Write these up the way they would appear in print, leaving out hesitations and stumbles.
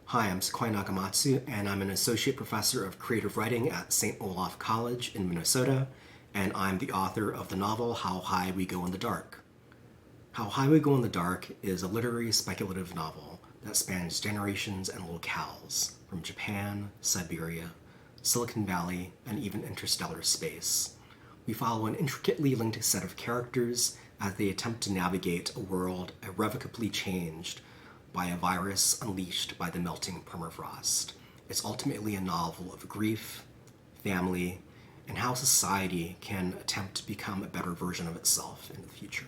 Hi, I'm Sequoia Nagamatsu, and I'm an associate professor of creative writing at St. Olaf College in Minnesota, and I'm the author of the novel How High We Go in the Dark. How High We Go in the Dark is a literary speculative novel that spans generations and locales, from Japan, Siberia, Silicon Valley, and even interstellar space. We follow an intricately linked set of characters as they attempt to navigate a world irrevocably changed by a virus unleashed by the melting permafrost. It's ultimately a novel of grief, family, and how society can attempt to become a better version of itself in the future.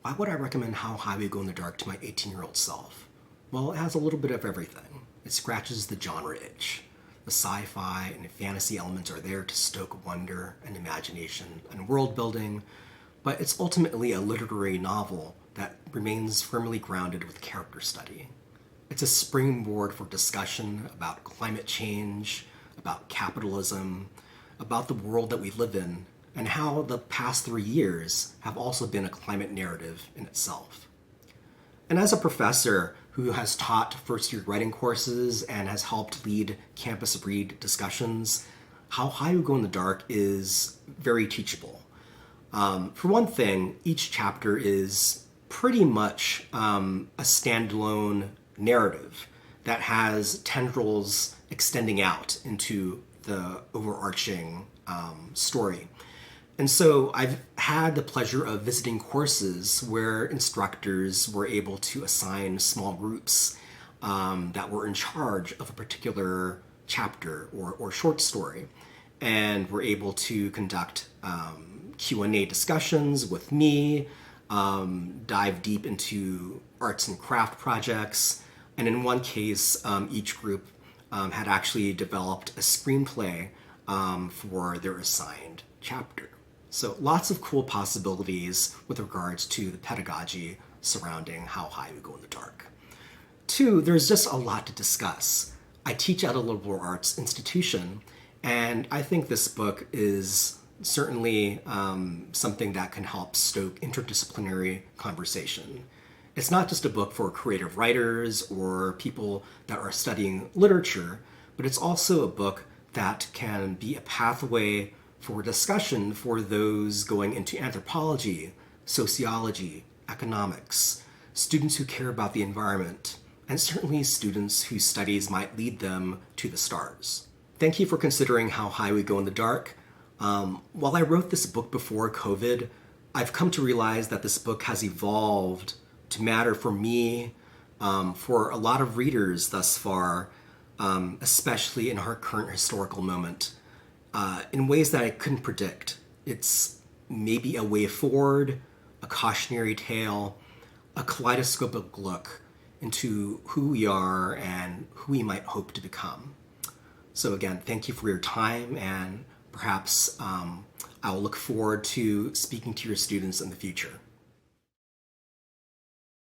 Why would I recommend How High We Go in the Dark to my 18-year-old self? Well, it has a little bit of everything. It scratches the genre itch. The sci-fi and fantasy elements are there to stoke wonder and imagination and world building, but it's ultimately a literary novel that remains firmly grounded with character study. It's a springboard for discussion about climate change, about capitalism, about the world that we live in, and how the past 3 years have also been a climate narrative in itself. And as a professor who has taught first-year writing courses and has helped lead campus read discussions, How High We Go in the Dark is very teachable. For one thing, each chapter is pretty much a standalone narrative that has tendrils extending out into the overarching story. And so I've had the pleasure of visiting courses where instructors were able to assign small groups that were in charge of a particular chapter or short story, and were able to conduct Q&A discussions with me, dive deep into arts and craft projects, and in one case, each group had actually developed a screenplay for their assigned chapter. So lots of cool possibilities with regards to the pedagogy surrounding How High We Go in the Dark. 2, there's just a lot to discuss. I teach at a liberal arts institution, and I think this book is certainly something that can help stoke interdisciplinary conversation. It's not just a book for creative writers or people that are studying literature, but it's also a book that can be a pathway for discussion for those going into anthropology, sociology, economics, students who care about the environment, and certainly students whose studies might lead them to the stars. Thank you for considering How High We Go in the Dark. While I wrote this book before COVID, I've come to realize that this book has evolved to matter for me, for a lot of readers thus far, especially in our current historical moment, in ways that I couldn't predict. It's maybe a way forward, a cautionary tale, a kaleidoscopic look into who we are and who we might hope to become. So again, thank you for your time, and perhaps I'll look forward to speaking to your students in the future.